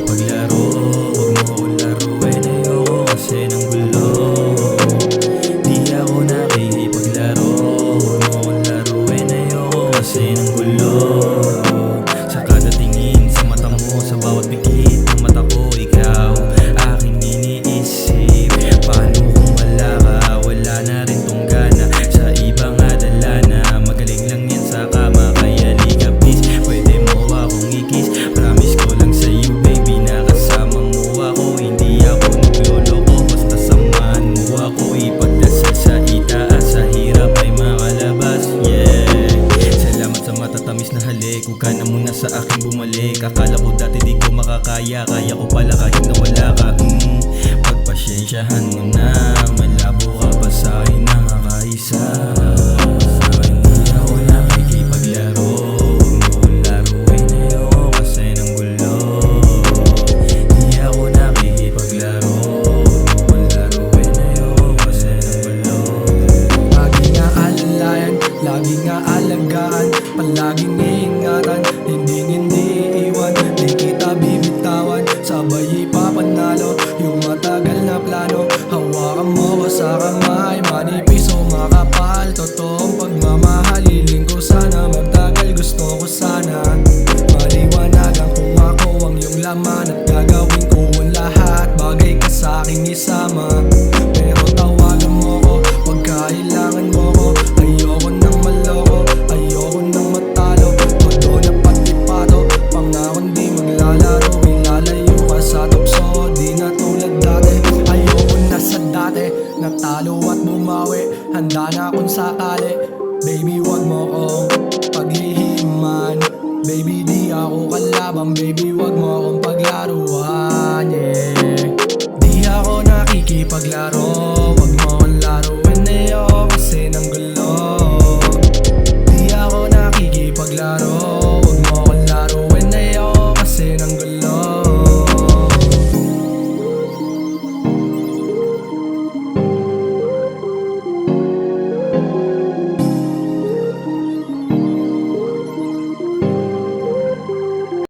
makikipaglaro. Huwag mo akong laruin, ayoko kasi ng gulo. Di ako nakikipaglaro. Huwag mo akong laruin, ayoko kasi ng gulo. Sa kada tingin sa mata mo, sa bawat pikit ng mata ko, ikaw aking iniisip. Paano kung wala ka? Wala na rin tong gana. Sa iba nga dala na, magaling lang yan sa kama. Kaya liga please, pwede mo akong i-kiss. Promise ko lang sa'yo baby, nakasama mo ako. Hindi ako nagloloko, basta samahan mo ako. Ipagdasal sa itaas, sa hirap ay makalabas, yeah. Salamat sa matatamis na halik, huwag ka na muna sa akin bumalik. Akala ko dati di ko makakaya, kaya ko pala kahit na wala ka. Pagpasyensyahan mo na, malabo ka pa sa'kin na makaisa. Hindi ako nakikipaglaro. Huwag mo akong laruin, ayoko kasi ng gulo. Hindi ako nakikipaglaro. Huwag mo akong laruin, ayoko kasi ng gulo. Lagi nga alalayan, lagi nga alagaan, palaging iingatan, hindi iiwan, di kita bibitawan, sabay ipapanalo yung matagal na plano. Hawakan mo ko sa kamay, manipis o makapal, totoong pagmamahal, hiling ko sana magtagal, gusto ko sana maliwanagan kung ako ang iyong laman at gagawin ko ang lahat, bagay ka sa aking isama. Pero tawagan mo ko pag kailangan mo ko, ayoko nang maloko, ayoko nang matalo, todo na pati pato, pangakong di maglalaro, ilalayo ka sa tukso, di na tulad dati. Ayoko na sa dati, natalo at bumawi, handa na kung sakali. Baby wag mo ko paghihiman, baby di ako kalaban, baby